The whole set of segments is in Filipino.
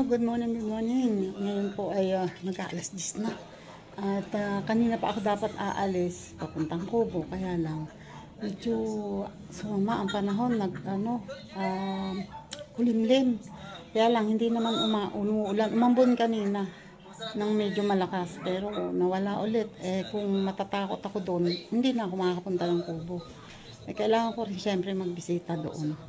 good morning, good morning. Ngayon po ay mag-aalas 10 na. At kanina pa ako dapat aalis papuntang Kubo, kaya lang medyo sumama ang panahon, kulimlim. Kaya lang hindi naman umuulan. Umambon kanina ng medyo malakas, pero nawala ulit. Kung matatakot ako doon, hindi na ako makakapunta ng Kubo. Kailangan ko rin siyempre magbisita doon.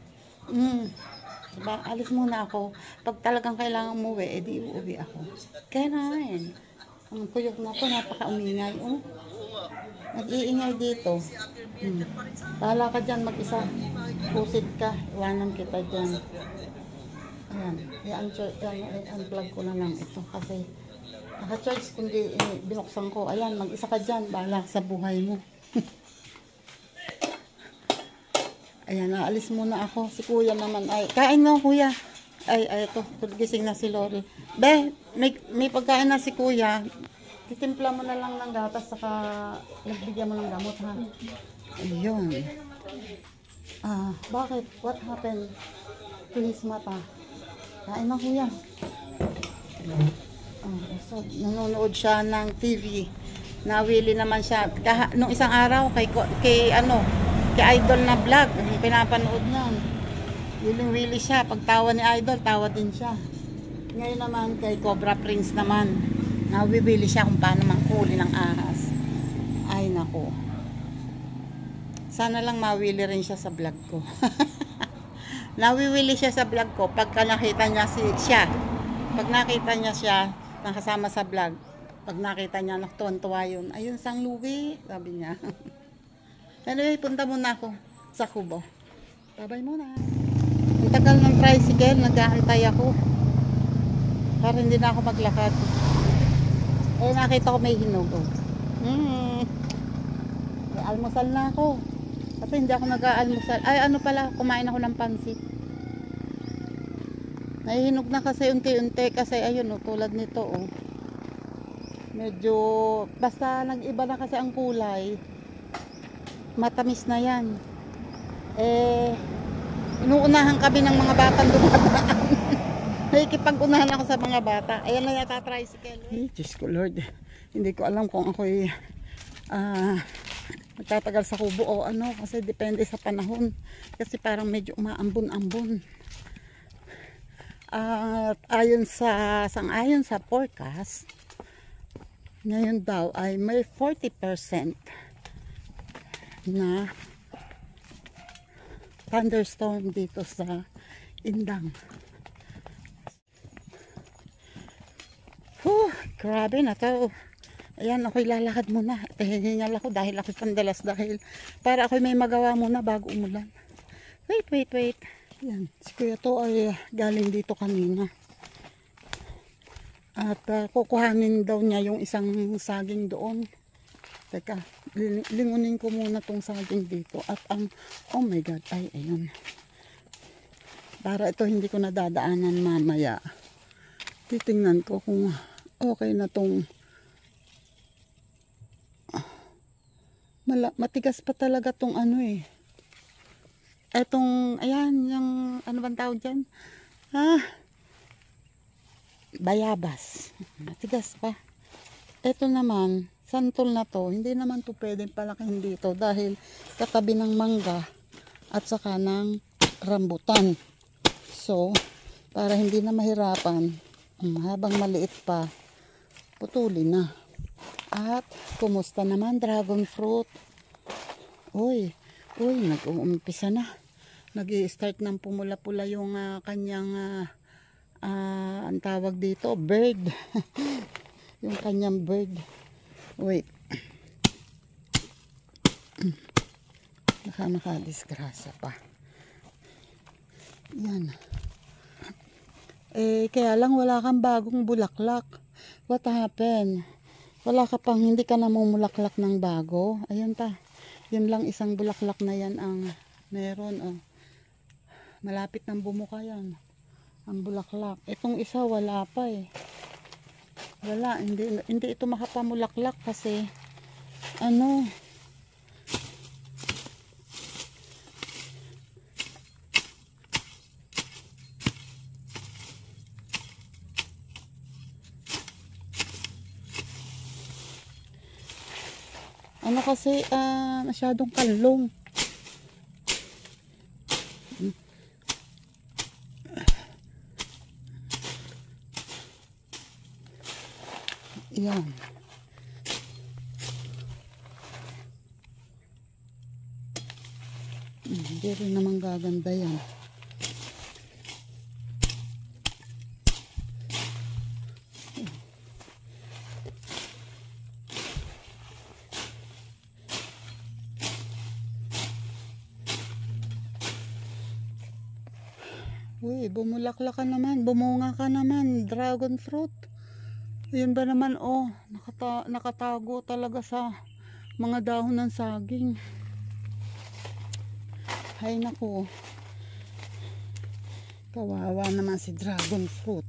Diba? Alis muna ako. Pag talagang kailangan umuwi, edi uuwi ako. Kaya na ang kuyog na to, napaka-umingay. Nag-iingay dito. Bahala ka dyan mag-isa. Pusit ka. Iwanan kita dyan. Ayan. I-unplug ko na lang ito. Kasi naka-charge kundi binuksan ko. Ayan, mag-isa ka dyan. Bahala sa buhay mo. Ayan, naalis muna ako. Si kuya naman ay, kain mo kuya. Ay, ito, gising na si Lori. Be, may pagkain na si kuya. Titimpla mo na lang ng gatas, saka nagbigyan mo ng gamot, ha? Ayun. Bakit? What happened to his mata? Kain na kuya. So, nanonood siya ng TV. Nawili naman siya. Nung isang araw, kay Idol na vlog, pinapanood niyan. Wiling-wili siya. Pag tawa ni Idol, tawa din siya. Ngayon naman, kay Cobra Prince naman, nawibili siya kung paano manghuli ng ahas. Ay, nako. Sana lang mawili rin siya sa vlog ko. Nawiwili siya sa vlog ko pagka nakita niya siya. Pag nakita niya siya, nakasama sa vlog, pag nakita niya, nakatuwan-tuwa yun. Ayun, sang lugi, sabi niya. Anyway, punta muna ako sa Kubo. Bye-bye muna. Ang tagal ng tricycle, nag-aantay ako. Para hindi na ako maglakad. Nakita ko may hinog. Almusal na ako. Kasi hindi ako nag-aalmusal. Ay, ano pala, kumain ako ng pansit. Nahihinog na kasi unti-unti. Kasi ayun, tulad nito. Medyo, basta nag-iba na kasi ang kulay. Matamis na yan. Inuunahan kami ng mga batang dumadaan. Nakikipag-unahan ako sa mga bata. Ayan na yata tricycle. Diyos ko Lord. Hindi ko alam kung ako'y magtatagal sa Kubo o ano. Kasi depende sa panahon. Kasi parang medyo umaambon-ambon. Ayon sa forecast, ngayon daw ay may 40% na thunderstorm dito sa Indang. Grabe na to. Ayan, ako'y lalakad muna. Hingal ako dahil ako'y pandalas, dahil para ako'y may magawa muna bago umulan. Wait. Ayan, si kuya to ay galing dito kanina. At kukuhanin daw niya yung isang saging doon. Teka, lingunin ko muna tong saging dito. At oh my God, ayun. Para ito hindi ko nadadaanan mamaya. Titingnan ko kung okay na tong matigas pa talaga tong etong, ayan, yung ano bang tawag dyan? Bayabas. Matigas pa. Ito naman, santol na to, hindi naman to pwedeng palakihin dito dahil katabi ng mangga at saka ng rambutan. So, para hindi na mahirapan, habang maliit pa, putulin na. At, kumusta naman dragon fruit? Uy, nag-uumpisa na. Nag-i-start ng pumula-pula yung kanyang, ang tawag dito, bird. Yung kanyang bird. Wait. Nakadisgrasya pa. Yan. Kaya lang wala kang bagong bulaklak. What happened? Hindi ka namumulaklak ng bago. Ayan pa. Yun lang, isang bulaklak na yan ang meron. Malapit ng bumuka yan. Ang bulaklak. Itong isa wala pa Wala, hindi ito makapamulaklak kasi Ano kasi, masyadong kalong. Yan. Hindi rin naman gaganda yan. Uy, bumulaklak ka naman, bumunga ka naman, dragon fruit. Yun ba naman, oh, nakatago talaga sa mga dahon ng saging. Hay naku, kawawa naman si dragon fruit.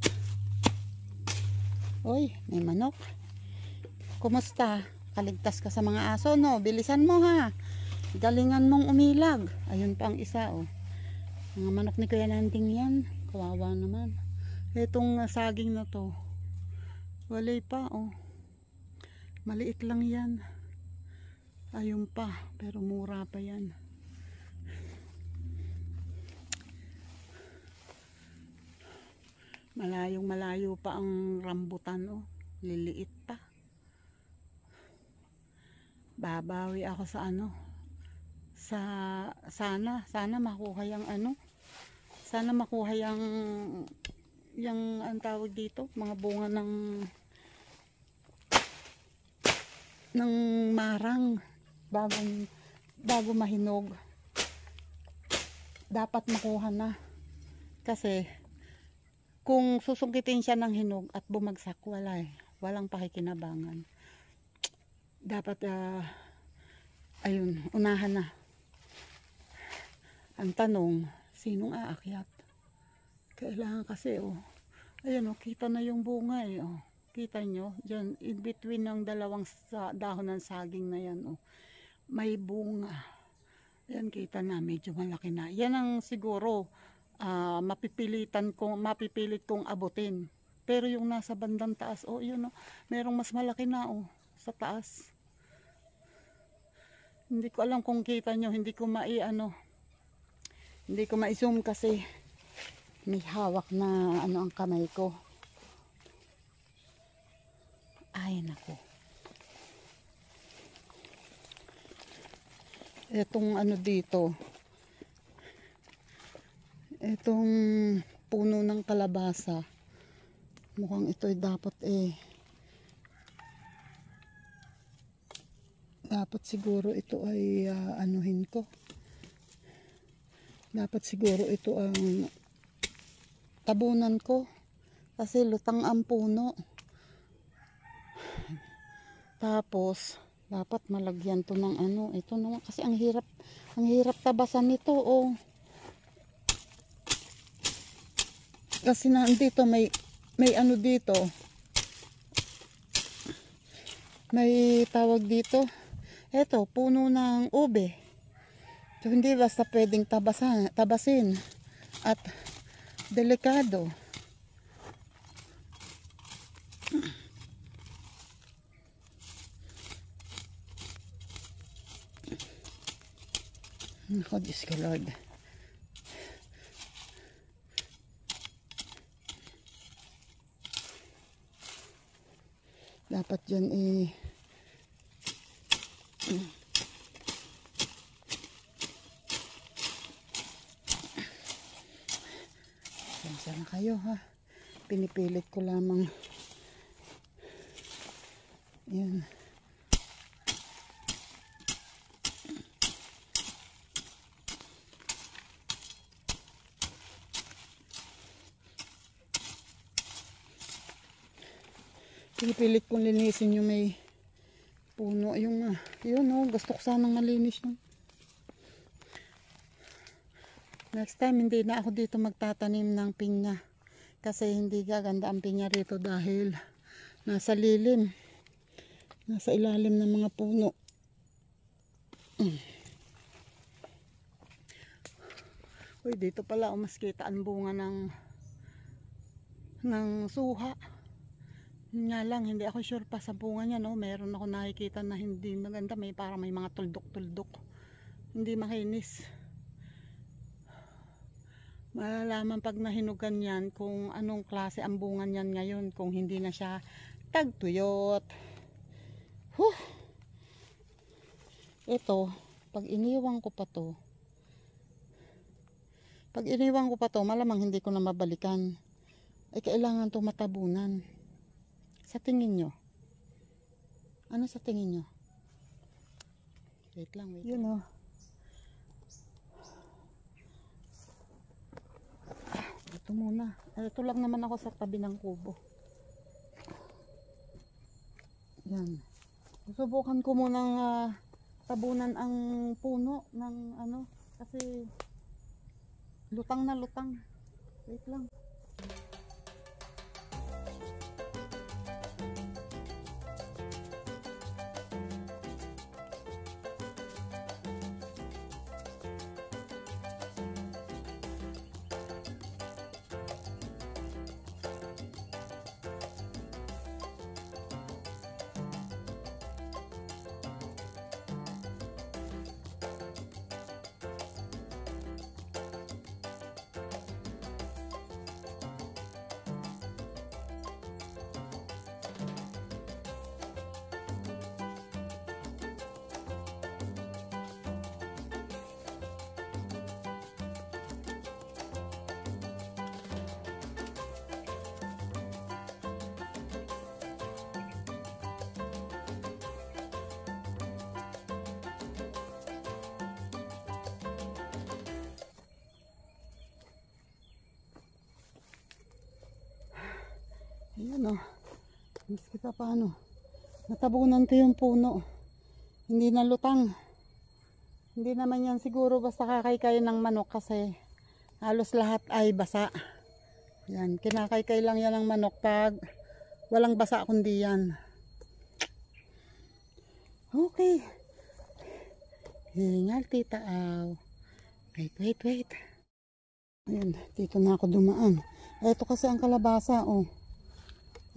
Uy, may manok. Kumusta? Kaligtas ka sa mga aso, no? Bilisan mo, ha. Galingan mong umilag. Ayun pa ang isa, oh. Mga manok ni Kuya Nanding yan. Kawawa naman. Itong saging na to, walay pa, oh. Maliit lang yan. Ayun pa, pero mura pa yan. Malayong malayo pa ang rambutan, oh. Liliit pa. Babawi ako sa ano, sana makuha yung ano, sana makuha yung ang tawag dito, mga bunga ng marang bago mahinog. Dapat makuha na, kasi kung susungkitin siya ng hinog at bumagsak, walang pakikinabangan. Dapat ayun, unahan na. Ang tanong, sinong aakyat? Kailangan kasi, oh. Ayun, oh, kita na yung bunga, eh, oh. Kita nyo? Diyan, in between ng dalawang dahon ng saging na yan, oh. May bunga. Yan, kita na, medyo malaki na. Yan ang siguro, mapipilit kong abutin. Pero yung nasa bandang taas, oh, yun, oh. Merong mas malaki na, oh, sa taas. Hindi ko alam kung kita nyo, hindi ko ma-zoom kasi may hawak na ano ang kamay ko. Ay nako. Etong ano dito, etong puno ng kalabasa, mukhang ito'y dapat dapat siguro ito ay anuhin ko. Dapat siguro ito ang tabunan ko kasi lutang ang puno. Tapos dapat malagyan to ng ano, ito naman kasi ang hirap tabasan nito, oh. Kasi nandito may ano dito. May tawag dito. Eto, puno ng ube. So, hindi basta pwedeng tabasin. At delikado. Nako, Diyos ko Lord. Dapat dyan Pasensya na kayo, ha. Pinipilit ko lamang. Yan. Pinipilit kong linisin yung may puno. Yung yun, oh, gusto ko sanang malinis yun. Next time hindi na ako dito magtatanim ng pinya kasi hindi gaganda ang pinya rito dahil nasa lilim, nasa ilalim ng mga puno. Uy, dito pala mas kita ang bunga ng suha. Yun nga lang, hindi ako sure pa sa bunga niya, no? Meron ako nakikita na hindi maganda, may parang may mga tuldok-tuldok. Hindi makinis. Malalaman pag nahinugan yan kung anong klase ang bunga niyan ngayon, kung hindi na siya tagtuyot. Ito, pag iniwan ko pa to, malamang hindi ko na mabalikan. Ay kailangan to matabunan. Sa tingin nyo? Ano sa tingin nyo? Wait lang, wait. Yun o. Ito muna. Ito lang naman ako sa tabi ng kubo. Yan. Susubukan ko munang tabunan ang puno ng ano. Kasi lutang na lutang. Wait lang. Ayan o. Miski pa paano. Natabunan ko yung puno. Hindi na lutang. Hindi naman yan siguro basta kakaykay ng manok kasi halos lahat ay basa. Yan. Kinakaykay lang yan ng manok pag walang basa kundi yan. Okay. Hingal tita aw. Wait. Ayan. Dito na ako dumaan. Ito kasi ang kalabasa oh.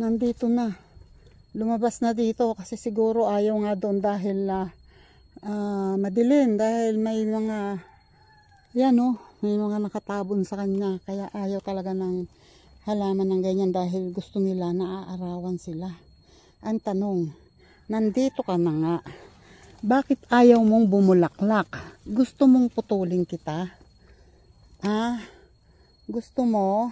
Nandito na. Lumabas na dito kasi siguro ayaw nga doon dahil madilim dahil may mga yan may mga nakatabon sa kanya kaya ayaw talaga ng halaman ng ganyan dahil gusto nila naaarawan sila. Ang tanong, nandito ka na nga. Bakit ayaw mong bumulaklak? Gusto mong putulin kita? Gusto mo?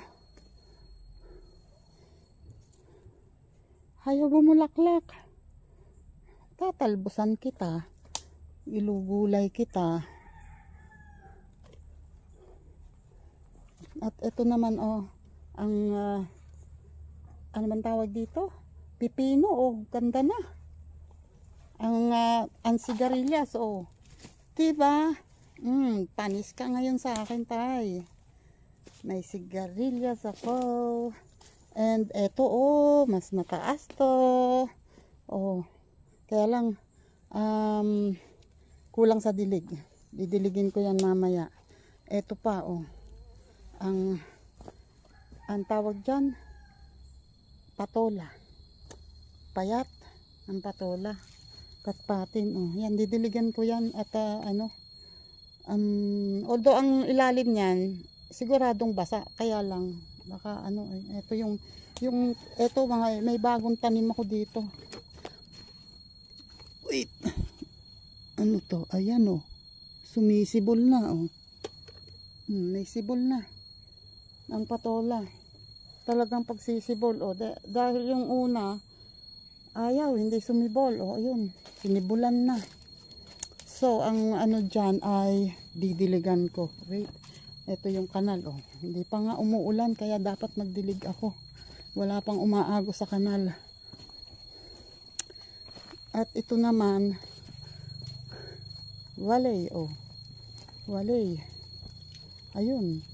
Ayaw bumulaklak. Tatalbusan kita. Ilugulay kita. At ito naman ang ano man tawag dito? Pipino ganda na. Ang sigarilyas diba? Panis ka ngayon sa akin tay. May sigarilyas ako. And eto mas mataas to. Kaya lang kulang sa dilig. Didiligin ko yan mamaya. Eto pa ang tawag dyan patola. Payat ang patola. Patpatin yan didiligan ko yan at although ang ilalim niyan siguradong basa kaya lang baka ito yung ito mga may bagong tanim ako dito. Wait. Ano to? Ayan sumisibol na may sibol na ang patola. Talagang pagsisibol dahil yung una ayaw hindi sumibol ayun sinibulan na. So ang dyan ay didiligan ko. Wait. Ito yung kanal hindi pa nga umuulan kaya dapat magdilig ako. Wala pang umaago sa kanal. At ito naman walay walay. Ayun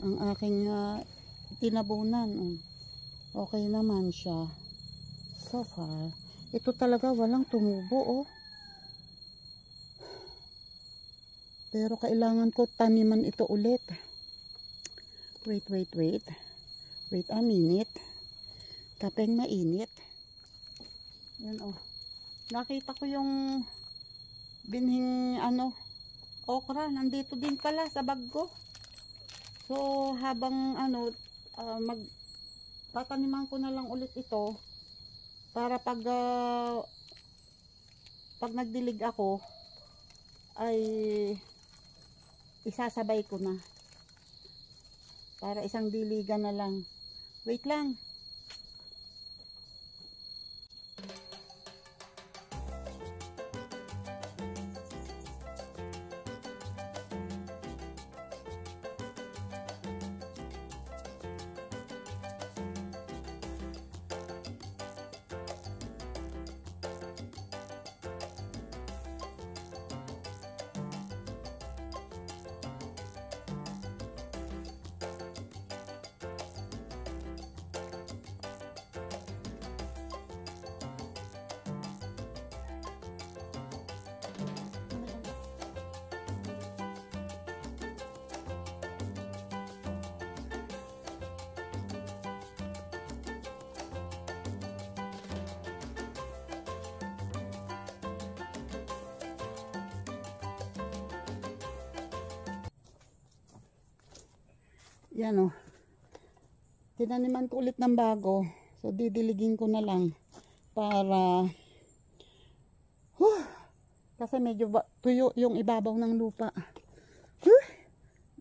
ang aking tinabunan. Okay naman siya so far. Ito talaga walang tumubo pero kailangan ko taniman ito ulit. Wait a minute. Kapeng mainit. Yan oh. Nakita ko yung binhing ano, okra. Nandito din pala sa bag ko. So habang ano, tataniman ko na lang ulit ito para pag nagdilig ako ay isasabay ko na para isang diligan na lang. Wait lang. Yan o. Tinaniman ko ulit ng bago. So didiligin ko na lang para kasi medyo tuyo yung ibabaw ng lupa.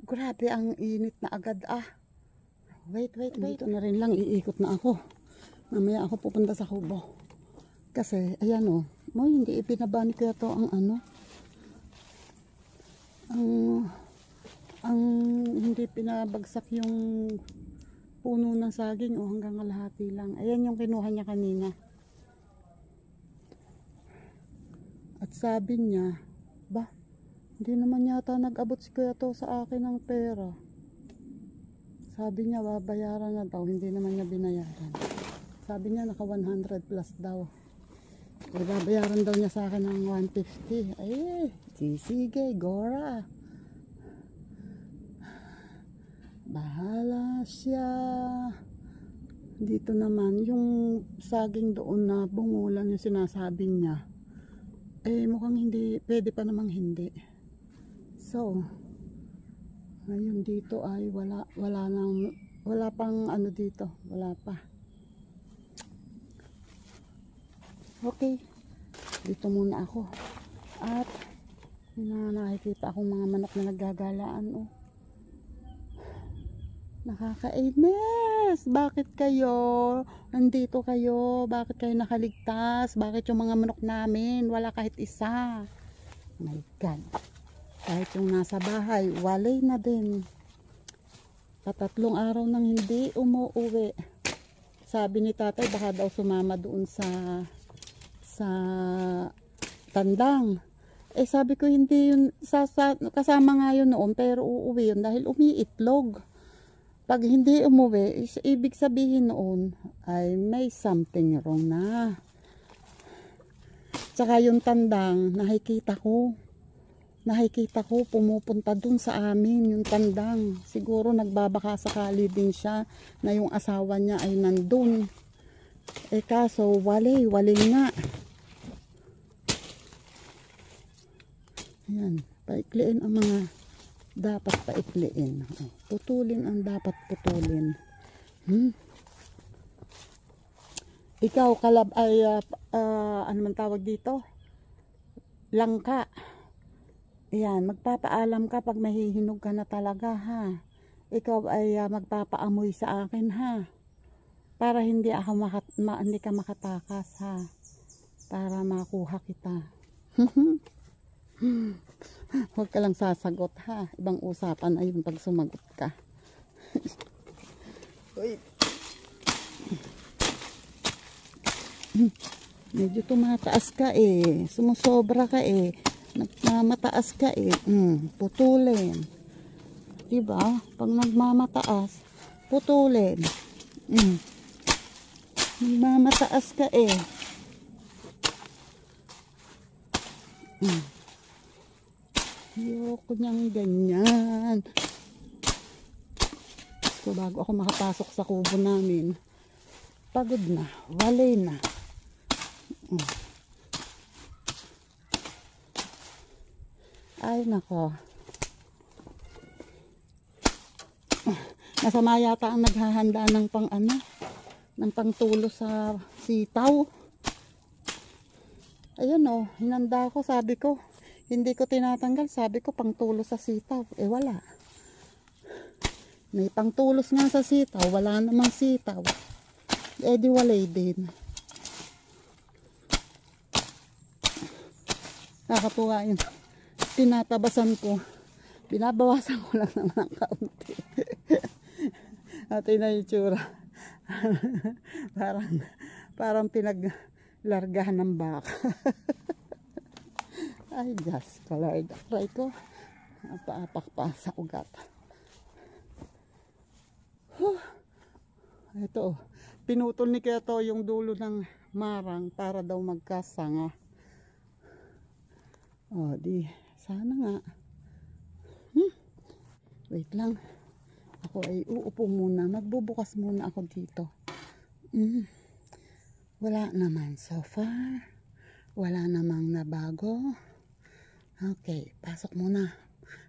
Grabe ang init na agad ah. Wait. Dito na rin lang iikot na ako. Mamaya ako pupunta sa kubo. Kasi ayan o. Hindi ipinabani ko ito ang ano. Ang hindi pinabagsak yung puno ng saging o hanggang kalahati lang. Ayan yung kinuha niya kanina. At sabi niya, hindi naman yata nag-abot si Kuya to sa akin ng pera. Sabi niya babayaran na daw, hindi naman niya binayaran. Sabi niya naka 100 plus daw. Babayaran daw niya sa akin ng 150. Ay, sige, Gora. Bahala siya. Dito naman yung saging doon na bungulan yung sinasabi niya, mukhang hindi, pwede pa namang hindi. So ngayon dito ay wala pang ano dito, wala pa. Okay, dito muna ako at nakikita akong mga manok na naggagalaan oh. Nakakainis. Bakit kayo nandito kayo? Bakit kayo nakaligtas? Bakit yung mga manok namin wala kahit isa? My God. Kahit yung nasa bahay walay na din. 3 araw nang hindi umuuwi. Sabi ni tatay baka daw sumama doon sa tandang. Sabi ko hindi yun kasama nga yun noon pero uuwi yun dahil umiitlog. Pag hindi umuwi, ibig sabihin noon ay may something wrong na. Tsaka yung tandang, nakikita ko pumupunta dun sa amin, yung tandang. Siguro nagbabaka sakali din siya na yung asawa niya ay nandun. Kaso wali nga. Ayan, paikliin ang mga dapat paikliin. Putulin ang dapat putulin. Ikaw kalab ay ano man tawag dito? Langka. Ayan, magpapaalam ka pag mahihinog ka na talaga ha. Ikaw ay magpapaamoy sa akin ha. Para hindi ako hindi ka makatakas ha. Para makuha kita. Huwag ka lang sasagot ha. Ibang usapan ay yung pag sumagot ka. Medyo tumataas ka sumusobra ka nagmamataas ka putulin. Diba? Pag nagmamataas, putulin. Nagmamataas ka Ayoko niyang ganyan. So bago ako makapasok sa kubo namin, Pagod na. Walay na. Ay, nako. Masama yata ang naghahanda ng ng pangtulo sa sitaw. Ayan o, hinanda ko, sabi ko. Hindi ko tinatanggal, sabi ko pangtulo sa sitaw. Eh wala. May pangtulos nga sa sitaw, wala namang sitaw. Eh di walay din. Nakakatuwa yun. Tinatabasan ko. Binabawasan ko lang naman ng kaunti. At yun na yung tsura. parang pinaglargahan ng baka. Ay, just colored. Try ko. Paapak pa sa ugat. Ito. Pinutol ni Keto yung dulo ng marang para daw magkasanga. O, di. Sana nga. Wait lang. Ako ay uupo muna. Magbubukas muna ako dito. Wala naman so far. Wala namang nabago. Okay, pasok muna.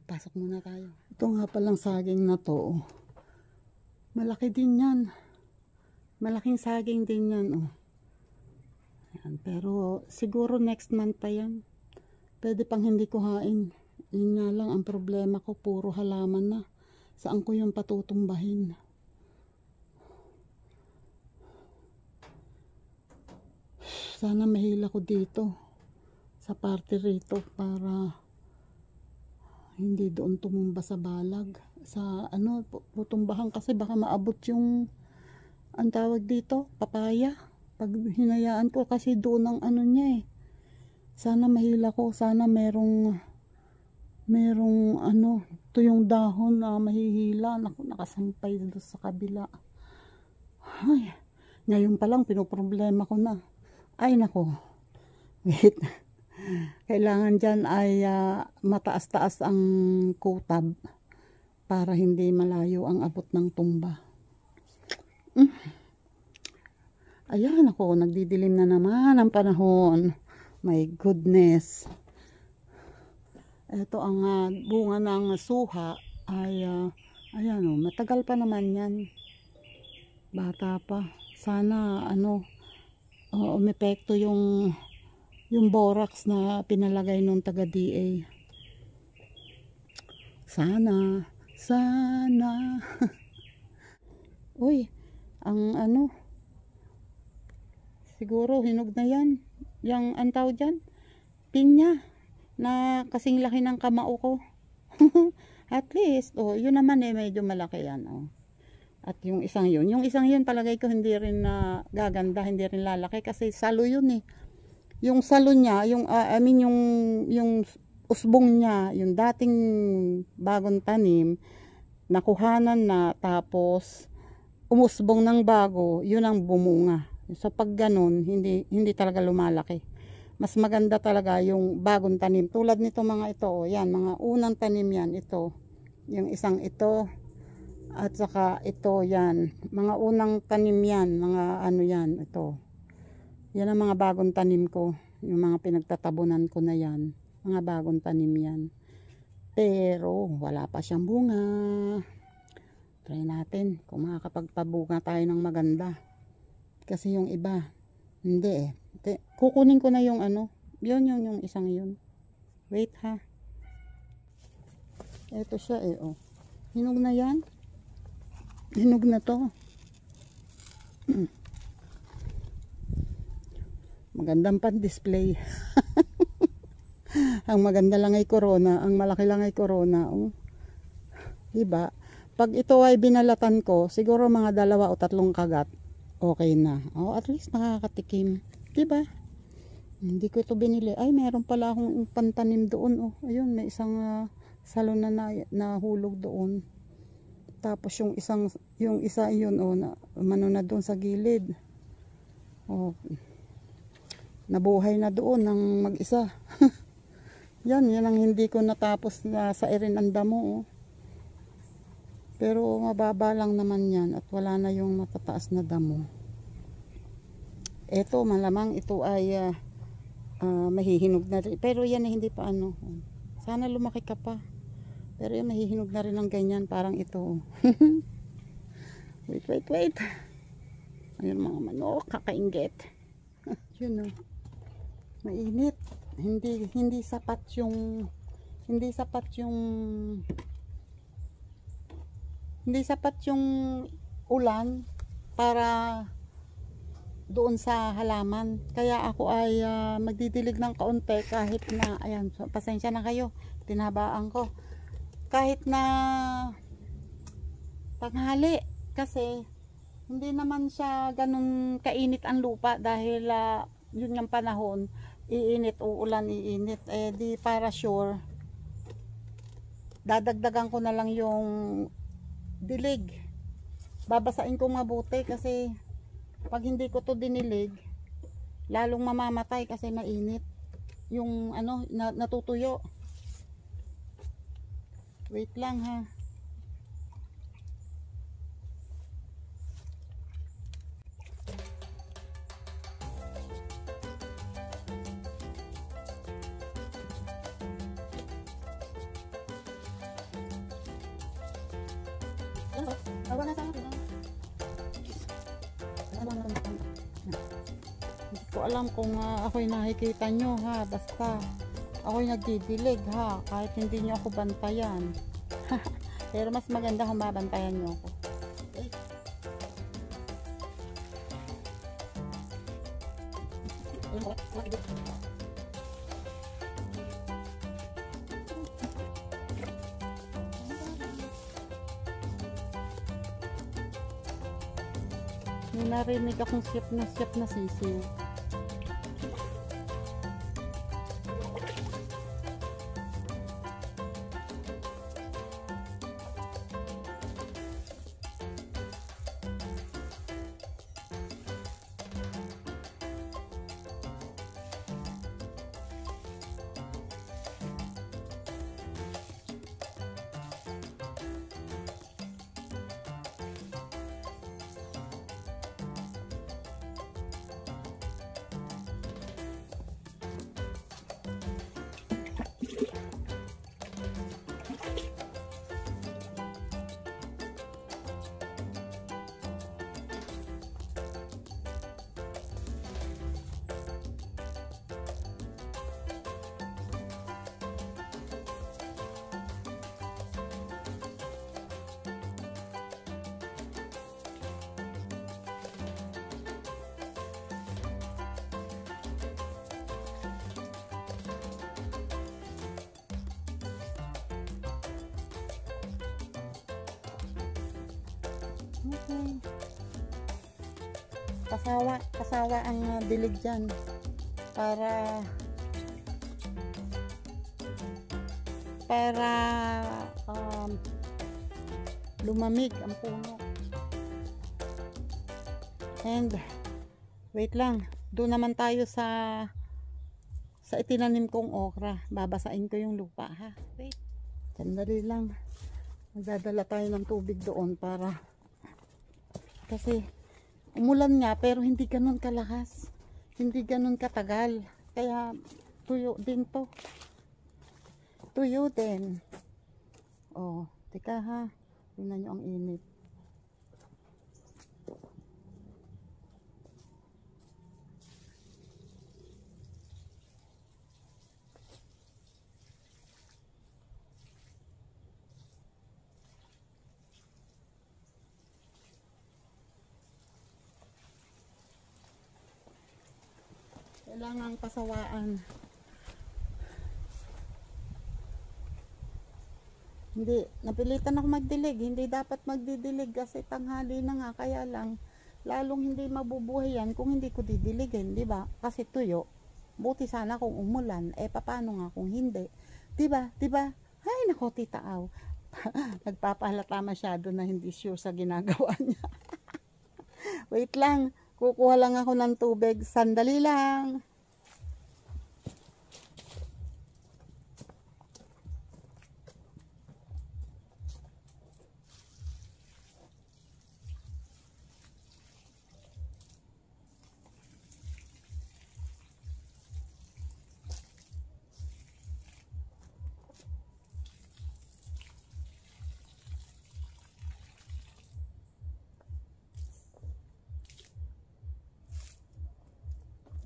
Pasok muna tayo. Ito nga palang saging na to. Malaki din yan. Malaking saging din yan. Oh. Yan, pero siguro next month pa yan. Pwede pang hindi ko hain. Yun nga lang ang problema ko. Puro halaman na. Saan ko yung patutumbahin? Sana mahila ko dito. Sa parte rito para hindi doon tumumba sa balag. Sa tutumbahan kasi baka maabot yung ang tawag dito, papaya. Pag hinayaan ko kasi doon ang niya eh. Sana mahila ko, sana merong ito yung dahon na mahihila. Nakasampay doon sa kabila. Ay, ngayon pa lang pinoproblema ko na. Ay nako. Wait. Kailangan dyan ay mataas-taas ang kutab para hindi malayo ang abot ng tumba. Ayan ako, nagdidilim na naman ang panahon. My goodness. Ito ang bunga ng suha ay ayan o, matagal pa naman yan. Bata pa. Sana umepekto yung borax na pinalagay nung taga DA. Sana. Uy, ang siguro hinog na yan. Yung antaw dyan, pinya na kasing laki ng kamao ko. At least, yun naman medyo malaki yan. At yung isang yun palagay ko hindi rin gaganda, hindi rin lalaki kasi salo yun eh. Yung salo niya, yung usbong niya, yung dating bagong tanim, nakuhanan na tapos umusbong ng bago, yun ang bumunga. So pag ganun, hindi talaga lumalaki. Mas maganda talaga yung bagong tanim. Tulad nito mga ito, yan, mga unang tanim yan, ito. Yung isang ito, at saka ito, yan. Mga unang tanim yan, mga yan, ito. Yan ang mga bagong tanim ko. Yung mga pinagtatabunan ko na yan. Mga bagong tanim yan. Pero, wala pa siyang bunga. Try natin kung makakapagpabunga tayo ng maganda. Kasi yung iba, hindi eh. Kukunin ko na yung yun yung isang yun. Wait ha. Ito siya oh. Hinog na yan. Hinog na to. Magandang pan-display. Ang maganda lang ay corona. Ang malaki lang ay corona. Diba? Pag ito ay binalatan ko, siguro mga 2 o 3 kagat. Okay na. At least nakakatikim. Diba? Hindi ko ito binili. Ay, meron pala akong pantanim doon. Ayun, may isang salon na nahulog doon. Tapos yung isa yun, na doon sa gilid. Nabuhay na doon ng mag-isa. yan ang hindi ko natapos na sa irin ang damo. Pero mababa lang naman yan at wala na yung matataas na damo. Eto malamang ito ay mahihinog na rin. Pero yan ay hindi pa ano. Sana lumaki ka pa. Pero yan mahihinog na rin ng ganyan. Parang ito. Wait. Ayun mga manok, kakainggit. Yun o. Mainit. Hindi sapat yung ulan para doon sa halaman. Kaya ako ay magdidilig ng kaunti kahit na, ayan, pasensya na kayo, tinabaan ko. Kahit na tanghali kasi hindi naman siya ganun kainit ang lupa dahil yun yung panahon, iinit, uulan, iinit. Eh di para sure, dadagdagan ko na lang yung dilig. Babasain ko mabuti kasi pag hindi ko to dinilig, lalong mamamatay kasi mainit. Yung ano, natutuyo. Wait lang ha. Awa na sa akin. Hindi ko alam kung ako'y nakikita nyo ha. Basta ako'y nagdidilig ha. Kahit hindi nyo ako bantayan. Pero mas maganda kung mabantayan nyo ako. May narinig akong siyap na sisiw. Okay. Kasawa ang dilig dyan para lumamig ang puno. And wait lang, doon naman tayo sa itinanim kong okra. Babasain ko yung lupa ha. Wait, sandali lang. Magdadala tayo ng tubig doon para, kasi umulan nga pero hindi ganun kalakas, hindi ganun katagal, kaya tuyo din to, tuyo din. Oh, teka ha, tingnan nyo ang init. Kailangang pasawaan. Hindi, napilitan ako magdilig. Hindi dapat magdidilig kasi tanghali na nga. Kaya lang, lalong hindi mabubuhay yan kung hindi ko didiligin, di ba? Kasi tuyo. Buti sana kung umulan. Eh, paano nga kung hindi? Di ba? Di ba? Ay, nako, Tita Aw. Nagpapahalata masyado na hindi sure sa ginagawa niya. Wait lang. Kukuha lang ako ng tubig. Sandali lang.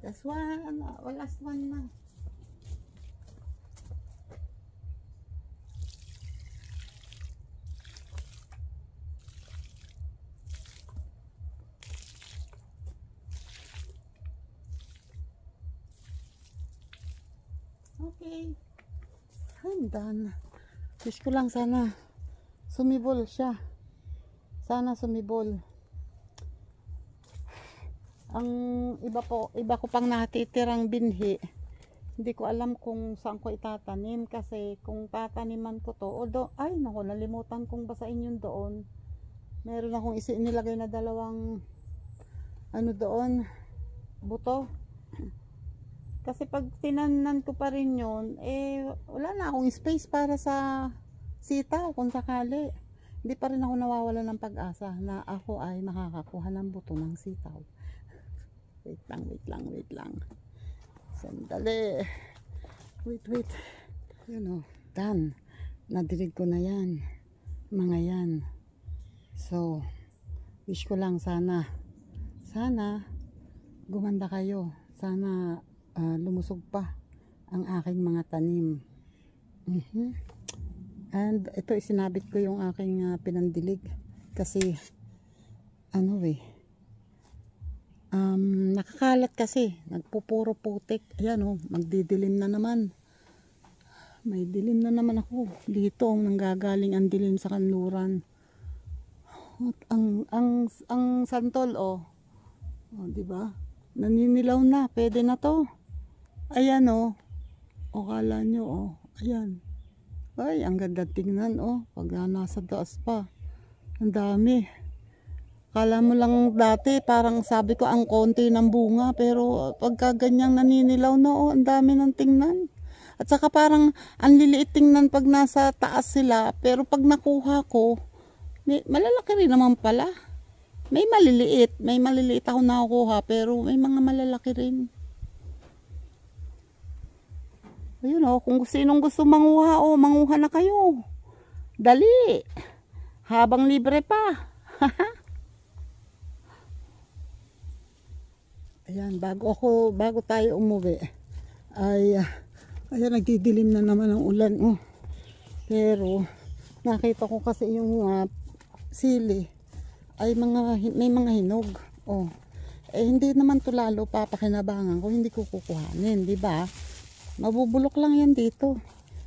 Last one. Last one na. Okay. I'm done. Wish ko lang sana sumibol siya. Sana sumibol. Ang iba ko pang natitirang binhi. Hindi ko alam kung saan ko itatanim kasi kung tataniman ko to, ay nako, nalimutan kong basain yun doon. Meron akong nilagay na dalawang ano doon, buto. Kasi pag tinanan ko pa rin yun, wala na akong space para sa sitaw kung sakali. Hindi pa rin ako nawawala ng pag-asa na ako ay makakakuha ng buto ng sitaw. Wait lang. Sandali. Wait. Yun o, done. Nadilig ko na yan. Mga yan. So, wish ko lang sana gumanda kayo. Sana lumusog pa ang aking mga tanim. And ito isinabit ko yung aking pinandilig kasi nakakalat kasi, nagpupuro putik. Ayan o, magdidilim na naman. May dilim na naman ako dito, nanggagaling ang dilim sa kanluran. At ang santol di ba? Naninilaw na, pwede na to. Ayan o kala nyo ayan. Ay, ang ganda tingnan pag nasa taas pa. Ang dami. Kala mo lang dati, parang sabi ko ang konti ng bunga, pero pagka ganyang naninilaw na ang dami ng tingnan. At saka parang ang liliit tingnan pag nasa taas sila, pero pag nakuha ko, malalaki rin naman pala. May maliliit ako nakukuha, pero may mga malalaki rin. Ayun kung sinong gusto manguha manguha na kayo. Dali. Habang libre pa. Ayan, bago tayo umuwi ay ayan, nagdidilim na naman ang ulan pero nakita ko kasi yung sili ay may mga hinog hindi naman to lalo papakinabangan kung hindi ko kukuhanin, di ba? Mabubulok lang yan dito,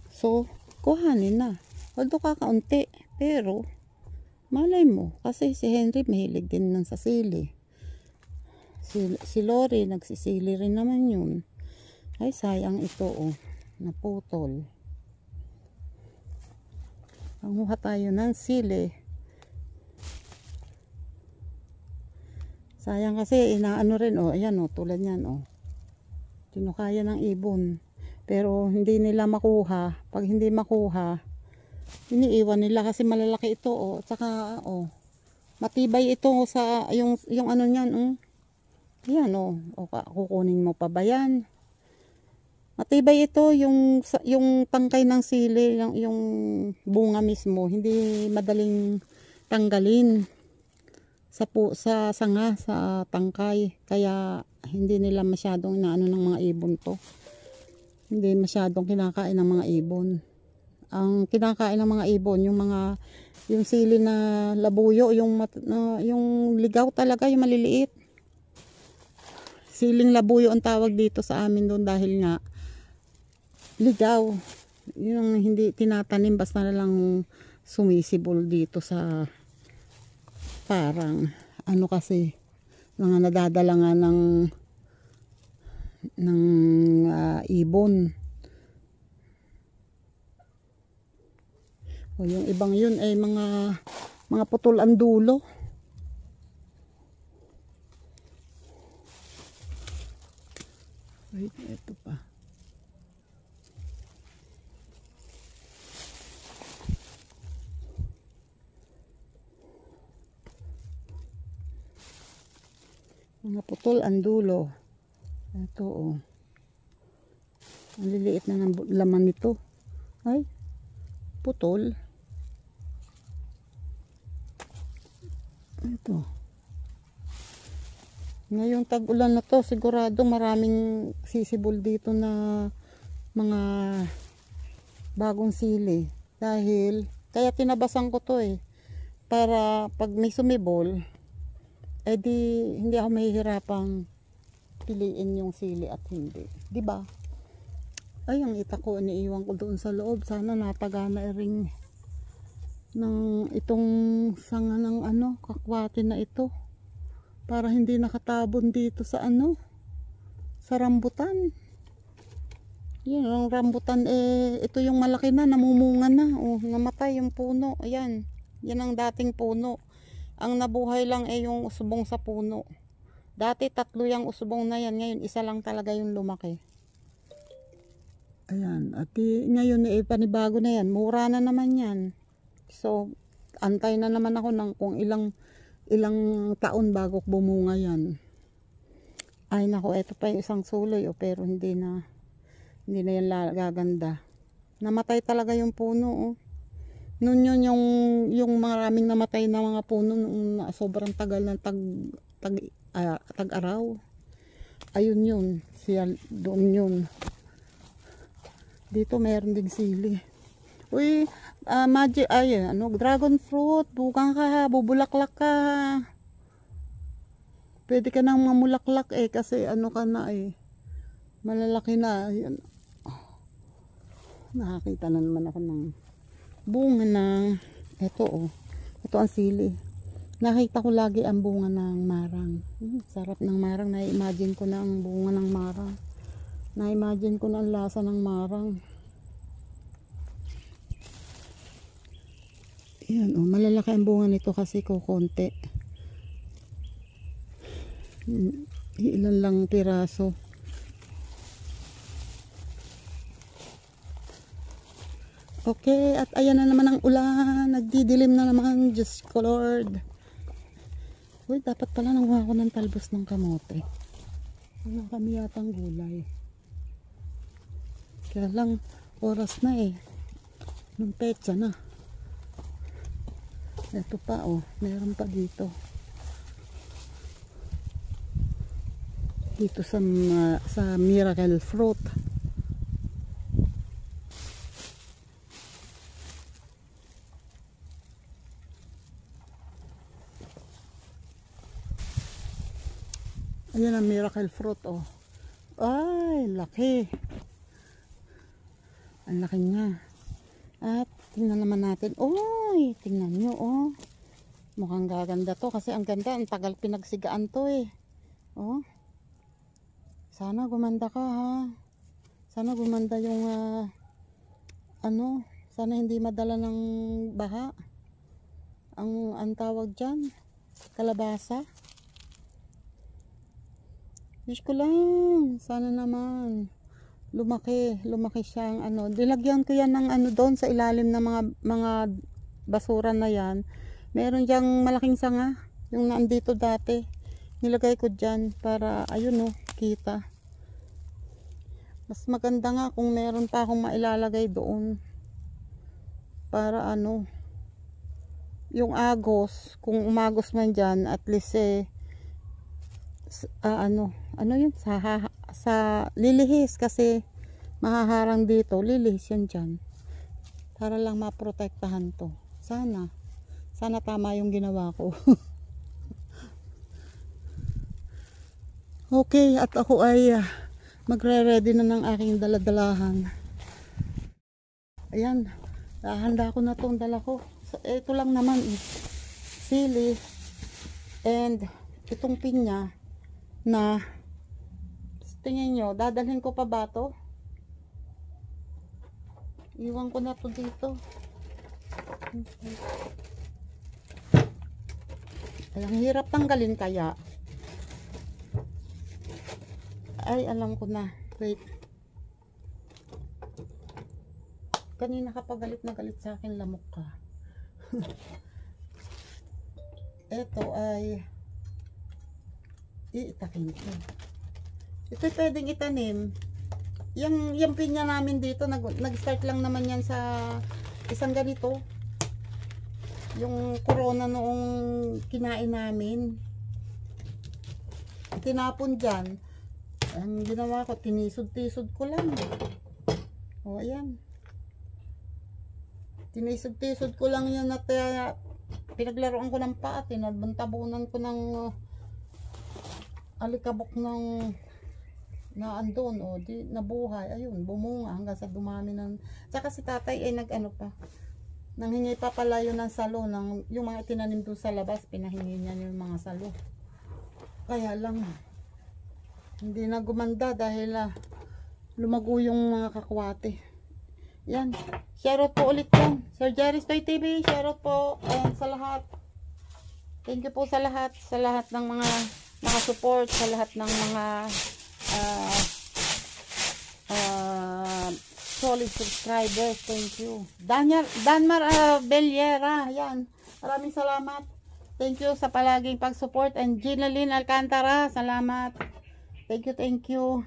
so kuhanin na, although kakaunti, pero malay mo kasi si Henry mahilig din sa sili. Si Lori nagsisili rin naman yun. Ay sayang ito naputol. Panguha tayo ng sili. Sayang kasi inaano rin ayan tulad yan tinukaya ng ibon. Pero hindi nila makuha. Pag hindi makuha, iniiwan nila kasi malalaki ito Tsaka matibay ito sa yung ano niyan Ayan kukunin mo pa ba yan? Matibay ito yung tangkay ng sili, yung bunga mismo, hindi madaling tanggalin sa sanga, sa tangkay. Kaya hindi nila masyadong inaano ng mga ibon to. Hindi masyadong kinakain ng mga ibon. Ang kinakain ng mga ibon, yung sili na labuyo, yung ligaw talaga, yung maliliit. Siling labuyo ang tawag dito sa amin doon dahil nga ligaw. Yung hindi tinatanim, basta na lang sumisibol dito sa parang kasi mga nadadala nga ng ibon. Yung ibang yun ay mga putol ang dulo. Wait, ito pa. Mga putol ang dulo. Ito ang liliit na ng laman nito. Ay, putol. Ito. Ngayong tag-ulan na to, sigurado maraming sisibol dito na mga bagong sili. Dahil, kaya tinabasan ko to para pag may sumibol, hindi ako mahihirapang piliin yung sili at hindi. Diba? Ay, ang ita ko, iniiwan ko doon sa loob. Sana napagana ring ng itong sanga ng kakwati na ito. Para hindi nakatabon dito sa sa rambutan. Yan, ang rambutan ito yung malaki na, namumunga na. Oh, namatay yung puno. Ayan. Yan ang dating puno. Ang nabuhay lang yung usbong sa puno. Dati 3 yung usbong na yan. Ngayon isa lang talaga yung lumaki. Ayan. At ngayon panibago na yan. Mura na naman yan. So, antay na naman ako ng kung ilang taon bago bumunga yan. Ay nako, ito pa yung isang suloy pero hindi na yan gaganda. Namatay talaga yung puno. Noon yun yung maraming namatay na mga puno nung sobrang tagal ng tag-araw. Ayun yun, doon yun. Dito meron din sili. Uy, dragon fruit, bugang ka ha, bubulaklak ka ha. Pwede ka nang mamulaklak kasi ka na malalaki na. Ayan. Nakakita na naman ako ng bunga ng ito ang sili. Nakita ko lagi ang bunga ng marang. Sarap ng marang. Na-imagine ko na ang bunga ng marang. Na-imagine ko na ang lasa ng marang. Yan, malalaki ang bunga nito kasi konti. Ilan lang piraso. Okay, at ayan na naman ang ulan. Nagdidilim na naman. Diyos ko Lord. Uy, dapat pala nanguha ako ng talbos ng kamote. Wala kami yatang gulay. Kaya lang, oras na nung petsa na. Ito pa meron pa dito. Dito sa miracle fruit. Ayan ang miracle fruit Ay, laki. Ang laki niya. At tingnan naman natin. Oy, tingnan nyo mukhang gaganda to kasi ang ganda, ang tagal pinagsigaan to sana gumanda ka ha. Sana gumanda yung sana hindi madala ng baha. Ang tawag dyan, kalabasa. Wish ko lang, sana naman lumaki siyang Dilagyan ko yan ng doon sa ilalim ng mga basura na yan. Meron diyang malaking sanga, yung naandito dati. Nilagay ko dyan para ayun kita. Mas maganda nga kung meron pa akong mailalagay doon. Para yung agos, kung umagos man dyan, at least yun sa lilihis kasi mahaharang dito, lilihis yan dyan para lang maprotektahan to. Sana tama yung ginawa ko. Okay, at ako ay magre-ready na ng aking daladalahan. Ayan, handa ko na itong dala ko. So, ito lang naman sili and itong pinya na tingin nyo, dadalhin ko pa ba to? Iwan ko na to dito. Ang hirap tanggalin kaya. Ay, alam ko na. Wait. Kanina ka pa galit na galit sa akin, lamok ka. Ito ay iitakin ko. Ito pwedeng itanim. Yung pinya namin dito, nag-start lang naman yan sa isang ganito. Yung corona noong kinain namin. tinapon dyan. Ang ginawa ko, tinisod-tisod ko lang. O, ayan. Tinisod-tisod ko lang yan at pinaglaruan ko ng paa. Tinabuntabunan ko ng alikabok ng na andon. O, di nabuhay. Ayun, bumunga hanggang sa dumami ng... Tsaka si tatay ay nag-ano pa. Nanghingi pa pala yun ng salo. Yung mga itinanim doon sa labas, pinahingi niya yung mga salo. Kaya lang, hindi na gumanda dahil lumago yung mga kakwate. Yan. Shoutout po ulit yan. Sir Jerry's Toy TV, shoutout po sa lahat. Thank you po sa lahat ng mga nakasupport, sa lahat ng mga solid subscribers. Thank you. Danmar Bellera, yan. Maraming salamat. Thank you sa palaging pag-support. And Ginaline Alcantara, salamat. Thank you.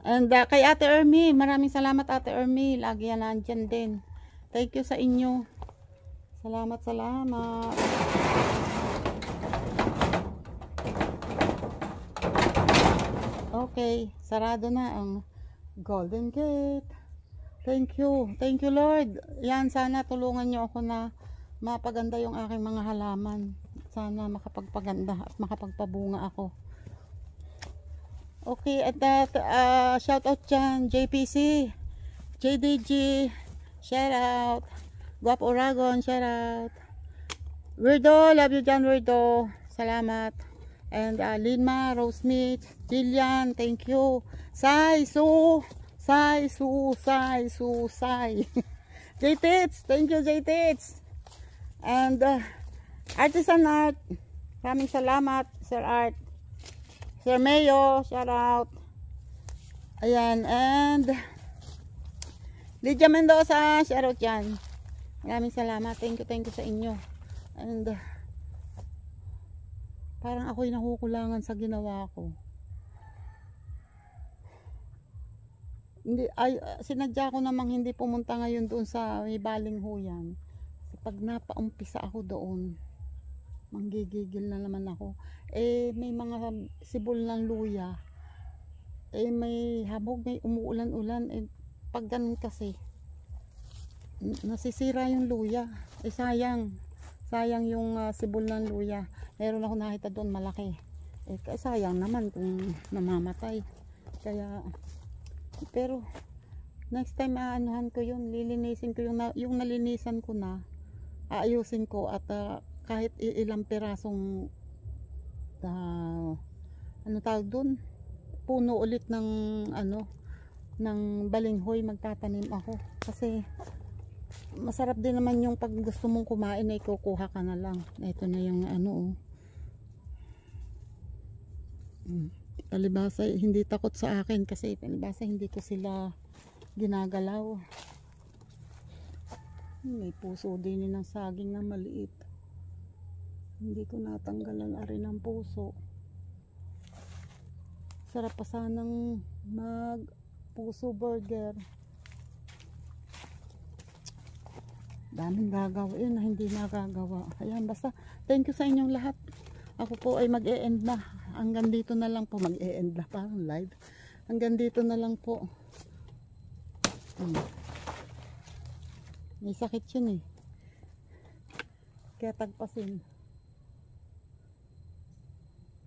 And kay Ate Ermi, maraming salamat Ate Ermi. Lagi yan nandyan din. Thank you sa inyo. Salamat. Okay, sarado na ang Golden Gate. Thank you Lord. Yan, sana tulungan nyo ako na mapaganda yung aking mga halaman. Sana makapagpaganda at makapagpabunga ako. Okay, at shout out dyan, JPC, JDG, shout out, Guapo Oragon, shout out, Weirdo, love you dyan Weirdo, salamat. And Linma, Rosemith, Jillian, thank you. Sai Su JTits, thank you JTits. And Artisan Art, maraming salamat Sir Art. Sir Mayo, shout out. Ayan, and Lydia Mendoza, shout out yan. Maraming salamat, thank you sa inyo. And parang ako'y nakukulangan sa ginawa ko. Hindi, sinadya ko namang hindi pumunta ngayon doon sa may Balinghuyan. Pag napaumpisa ako doon, manggigigil na naman ako. May mga sibol ng luya. May habog, may umuulan-ulan. Pag ganun kasi, nasisira yung luya. Sayang yung sibol ng luya. Meron ako nakita doon malaki. Sayang naman kung namamatay. Kaya, pero, next time aanuhan ko yun. Lilinisin ko yung nalinisan ko na. Aayusin ko at kahit ilang pirasong ano tawag doon, puno ulit ng ng balinghoy, magtatanim ako kasi masarap din naman yung pag gusto mong kumain ay kukuha ka na lang. Ito na yung palibasa hindi takot sa akin kasi palibasa hindi ko sila ginagalaw. May puso din ng saging na maliit. Hindi ko natanggalan rin ang puso. Sarap pa sanang mag puso burger. Daming gagawin na hindi nagagawa. Ayan, basta thank you sa inyong lahat. Ako po ay mag-e-end na. Hanggang dito na lang po. Mag-e-end na parang live. Hanggang dito na lang po. May sakit yun kaya tagpasin.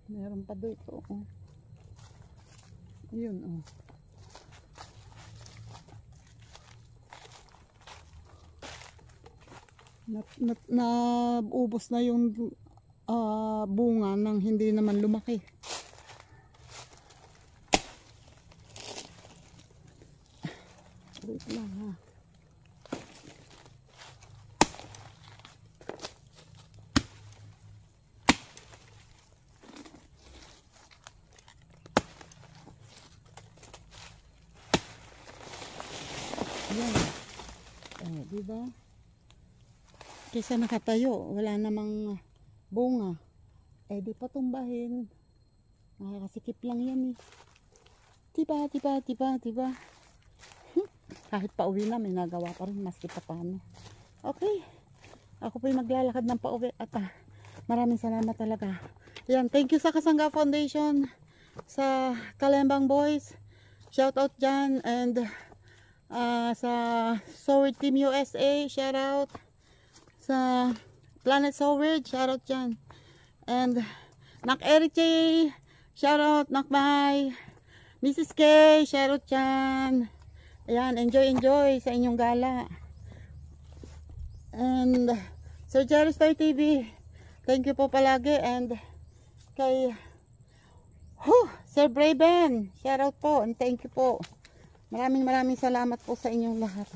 Meron pa dito. Yun naubos na yung bunga nang hindi naman lumaki. Wait lang ha. Yan. Diba? Kaysa nakatayo, wala namang bunga. Di patumbahin. Nakakasikip lang yan Diba? Kahit pauwi na, may nagawa pa rin maski pa paano. Okay. Ako po'y maglalakad ng pauwi at Maraming salamat talaga. Yan, thank you sa Kasangga Foundation, sa Kalembang Boys. Shout out dyan. And sa Soward Team USA, shout out. Sa Planet Soward, shout out dyan. And Nak Eric J, shout out. Nak May, Mrs. K, shout out dyan. Ayan, enjoy sa inyong gala. And Sir Jerry Star TV, thank you po palagi. And kay Sir Braven, shout out po and thank you po. Maraming salamat po sa inyong lahat.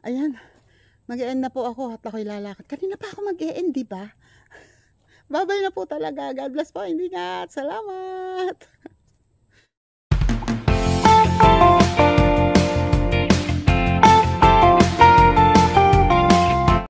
Ayan, mag-e-end na po ako at ako'y lalakad. Kanina pa ako mag-e-end, di ba? Bye-bye na po talaga. God bless po. Ingat. Salamat.